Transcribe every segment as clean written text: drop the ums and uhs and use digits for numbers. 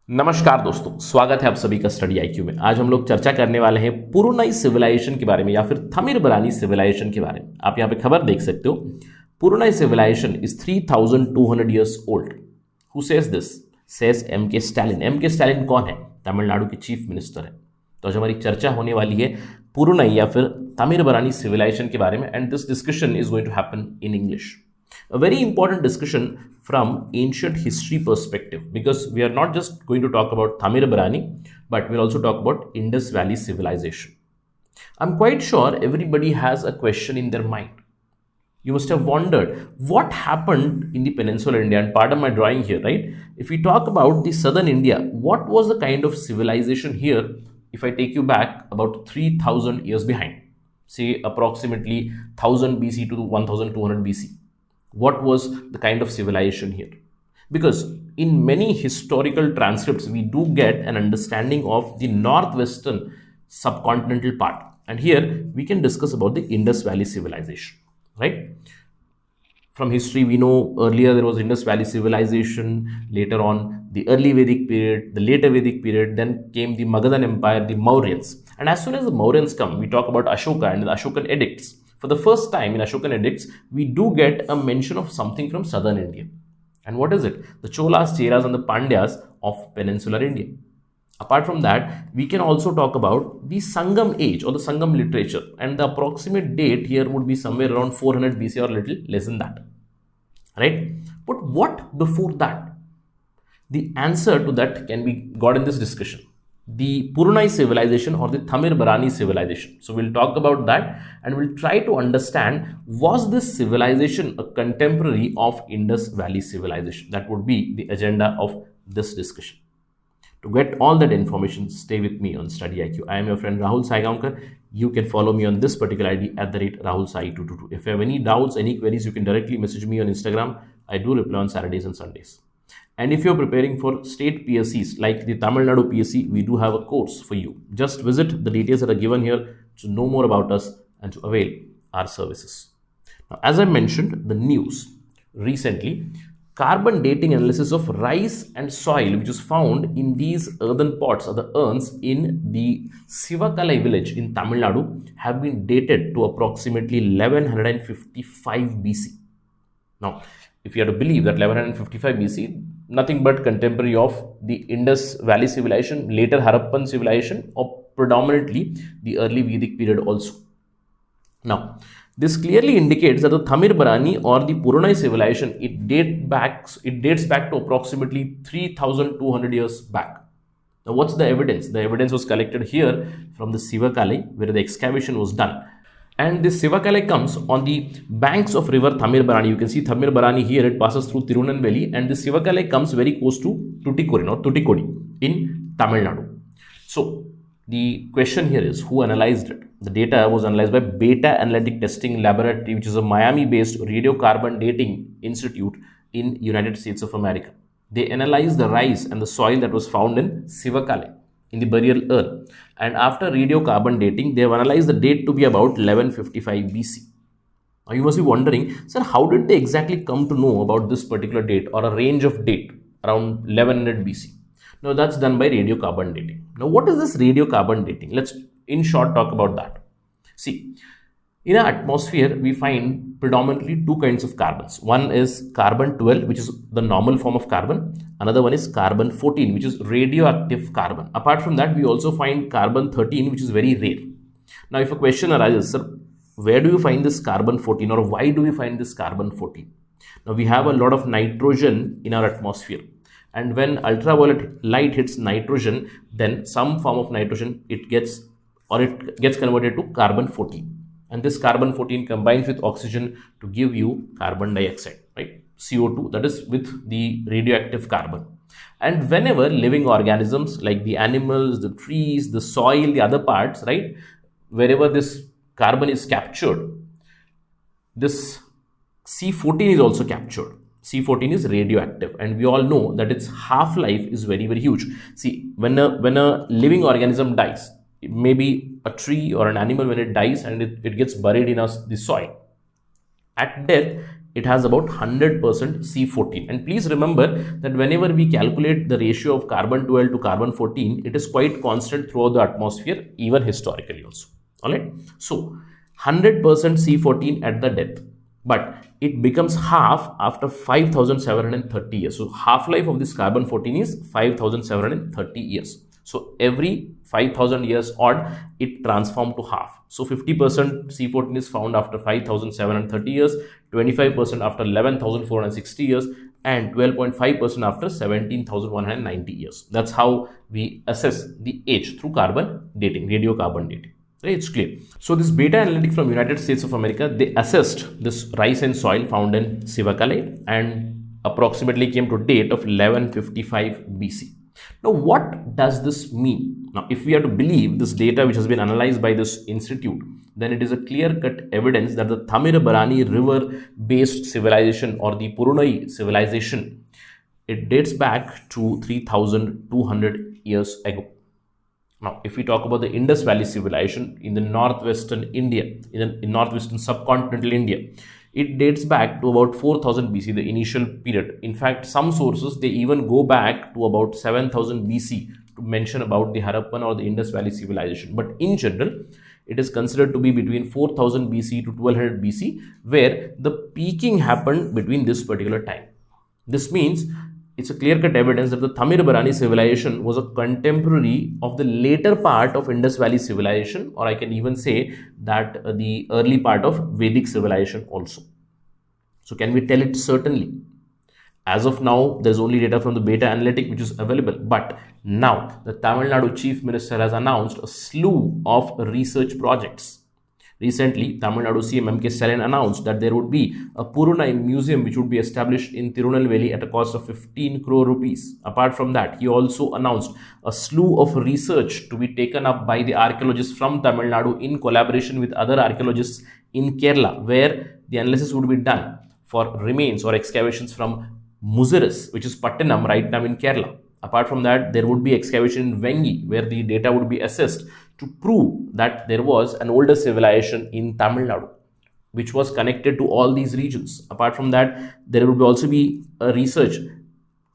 नमस्कार दोस्तों, स्वागत है आप सभी का स्टडी आईक्यू में। आज हम लोग चर्चा करने वाले हैं पुरुनाई सिविलाइजेशन के बारे में या फिर थमिरबरानी सिविलाइजेशन के बारे में। आप यहाँ पे खबर देख सकते हो, Porunai civilization is 3200 years old. Who says this? Says M K Stalin. M K Stalin कौन है? तमिलनाडु के चीफ मिनिस्टर है। तो आज हमारी चर्चा होने वाली है पुरुनाई या फिर तमिरबरानी सिविलाइजेशन के बारे में, and this discussion is going to happen in English. A very important discussion from ancient history perspective, because we are not just going to talk about Thamirabarani, but we'll also talk about Indus Valley civilization. I'm quite sure everybody has a question in their mind. You must have wondered what happened in the peninsular India, and pardon my drawing here, right? If we talk about the southern India, what was the kind of civilization here if I take you back about 3000 years behind, say approximately 1000 BC to 1200 BC? What was the kind of civilization here? Because in many historical transcripts, we do get an understanding of the northwestern subcontinental part. And here we can discuss about the Indus Valley civilization, right? From history, we know earlier there was Indus Valley civilization, later on the early Vedic period, the later Vedic period, then came the Magadhan Empire, the Mauryans. And as soon as the Mauryans come, we talk about Ashoka and the Ashokan edicts. For the first time in Ashokan edicts, we do get a mention of something from southern India. And what is it? The Cholas, Cheras and the Pandyas of peninsular India. Apart from that, we can also talk about the Sangam age or the Sangam literature, and the approximate date here would be somewhere around 400 BC or a little less than that, right? But what before that? The answer to that can be got in this discussion. The Purunai civilization or the Thamir-Barani civilization. So we'll talk about that and we'll try to understand, was this civilization a contemporary of Indus Valley civilization? That would be the agenda of this discussion. To get all that information, stay with me on Study IQ. I am your friend Rahul Saigaonkar. You can follow me on this particular ID at the rate RahulSai222. If you have any doubts, any queries, you can directly message me on Instagram. I do reply on Saturdays and Sundays. And if you're preparing for state PSCs like the Tamil Nadu PSC, we do have a course for you. Just visit the details that are given here to know more about us and to avail our services. Now, as I mentioned, the news recently, carbon dating analysis of rice and soil, which is found in these earthen pots or the urns in the Sivakalai village in Tamil Nadu, have been dated to approximately 1155 BC. Now, if you have to believe that 1155 BC, nothing but contemporary of the Indus Valley civilization, later Harappan civilization, or predominantly the early Vedic period also. Now, this clearly indicates that the Thamir-Barani or the Purunai civilization, it dates back to approximately 3200 years back. Now, what's the evidence? The evidence was collected here from the Sivakalai, where the excavation was done. And this Sivakalai comes on the banks of river Thamir-Barani. You can see Thamir-Barani here, it passes through Tirunelveli, and the Sivakalai comes very close to Tuticorin in Tamil Nadu. So, the question here is, who analyzed it? The data was analyzed by Beta Analytic Testing Laboratory, which is a Miami-based radiocarbon dating institute in United States of America. They analyzed the rice and the soil that was found in Sivakalai, in the burial urn, and after radiocarbon dating, they have analyzed the date to be about 1155 BC. Now you must be wondering, sir, how did they exactly come to know about this particular date or a range of date around 1100 BC? Now that's done by radiocarbon dating. Now what is this radiocarbon dating? Let's in short talk about that. See, in our atmosphere, we find predominantly two kinds of carbons. One is carbon 12, which is the normal form of carbon. Another one is carbon 14, which is radioactive carbon. Apart from that, we also find carbon 13, which is very rare. Now, if a question arises, sir, where do you find this carbon 14, or why do we find this carbon 14? Now, we have a lot of nitrogen in our atmosphere. And when ultraviolet light hits nitrogen, then some form of nitrogen, it gets converted to carbon 14. And this carbon 14 combines with oxygen to give you carbon dioxide, right? CO2, that is with the radioactive carbon. And whenever living organisms like the animals, the trees, the soil, the other parts, right, wherever this carbon is captured, this C14 is also captured. C14 is radioactive, and we all know that its half-life is very, very huge. See, when a living organism dies, maybe a tree or an animal, when it dies and it gets buried in the soil, at death, it has about 100% C14. And please remember that whenever we calculate the ratio of carbon 12 to carbon 14, it is quite constant throughout the atmosphere, even historically also. Alright, so 100% C14 at the death, but it becomes half after 5,730 years. So half-life of this carbon 14 is 5,730 years. So every 5,000 years odd, it transformed to half. So 50% C14 is found after 5,730 years, 25% after 11,460 years, and 12.5% after 17,190 years. That's how we assess the age through carbon dating, radiocarbon dating. Right, it's clear. So this beta analytic from United States of America, they assessed this rice and soil found in Sivakale and approximately came to date of 1155 BC. Now, what does this mean? Now, if we are to believe this data which has been analyzed by this institute, then it is a clear-cut evidence that the Thamirabarani river-based civilization or the Purunai civilization, it dates back to 3,200 years ago. Now, if we talk about the Indus Valley civilization in the northwestern India, in northwestern subcontinental India, it dates back to about 4000 BC, the initial period. In fact, some sources, they even go back to about 7000 BC to mention about the Harappan or the Indus Valley civilization. But in general, it is considered to be between 4000 BC to 1200 BC, where the peaking happened between this particular time. This means it's a clear-cut evidence that the Thamirabarani civilization was a contemporary of the later part of Indus Valley civilization, or I can even say that the early part of Vedic civilization also. So can we tell it certainly? As of now, there's only data from the beta analytic which is available. But now, the Tamil Nadu Chief Minister has announced a slew of research projects. Recently, Tamil Nadu CM M.K. Stalin announced that there would be a Purunai museum which would be established in Tirunelveli at a cost of 15 crore rupees. Apart from that, he also announced a slew of research to be taken up by the archaeologists from Tamil Nadu in collaboration with other archaeologists in Kerala, where the analysis would be done for remains or excavations from Muziris, which is Pattanam right now in Kerala. Apart from that, there would be excavation in Vengi, where the data would be assessed to prove that there was an older civilization in Tamil Nadu, which was connected to all these regions. Apart from that, there would also be a research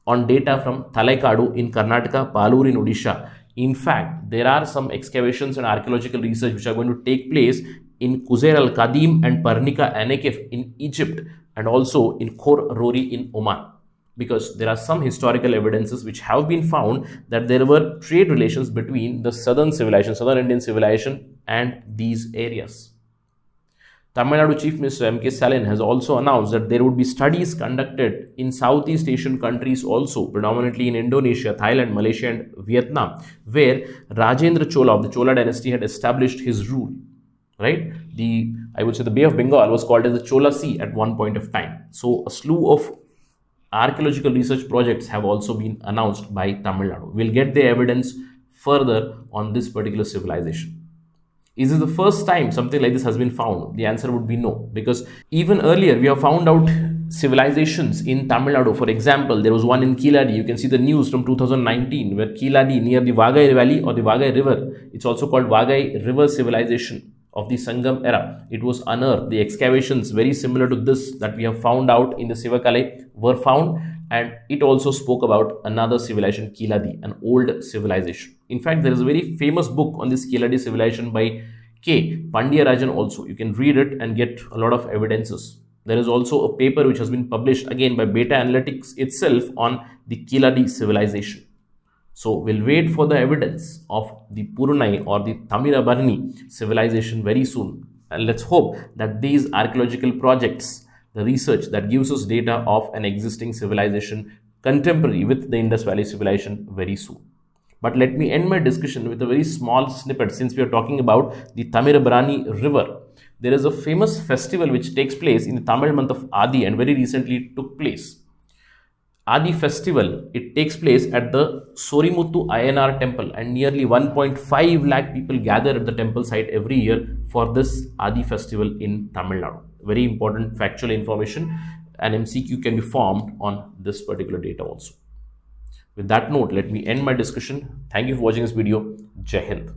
on data from Talaikadu in Karnataka, Palur in Odisha. In fact, there are some excavations and archaeological research which are going to take place in Qusair al-Qadim and Parnika Anekif in Egypt, and also in Khor Rori in Oman. Because there are some historical evidences which have been found that there were trade relations between the southern civilization, southern Indian civilization, and these areas. Tamil Nadu Chief Minister M.K. Stalin has also announced that there would be studies conducted in Southeast Asian countries also, predominantly in Indonesia, Thailand, Malaysia, and Vietnam, where Rajendra Chola of the Chola dynasty had established his rule. Right? I would say the Bay of Bengal was called as the Chola Sea at one point of time. So a slew of archaeological research projects have also been announced by Tamil Nadu. We'll get the evidence further on this particular civilization. Is this the first time something like this has been found? The answer would be no, because even earlier we have found out civilizations in Tamil Nadu. For example, there was one in Kiladi. You can see the news from 2019 where Kiladi near the Vagai Valley or the Vagai River, it's also called Vagai River civilization of the Sangam era. It was unearthed. The excavations very similar to this that we have found out in the Sivakale were found, and it also spoke about another civilization, Kiladi, an old civilization. In fact, there is a very famous book on this Kiladi civilization by K. Pandiyarajan also. You can read it and get a lot of evidences. There is also a paper which has been published again by Beta Analytics itself on the Kiladi civilization. So we'll wait for the evidence of the Purunai or the Thamirabarani civilization very soon. And let's hope that these archaeological projects, the research that gives us data of an existing civilization contemporary with the Indus Valley civilization very soon. But let me end my discussion with a very small snippet. Since we are talking about the Thamirabarani river, there is a famous festival which takes place in the Tamil month of Adi and very recently took place. Adi festival, it takes place at the Sorimuthu Ayanar temple, and nearly 1.5 lakh people gather at the temple site every year for this Adi festival in Tamil Nadu. Very important factual information. An MCQ can be formed on this particular data also. With that note, let me end my discussion. Thank you for watching this video. Jai Hind.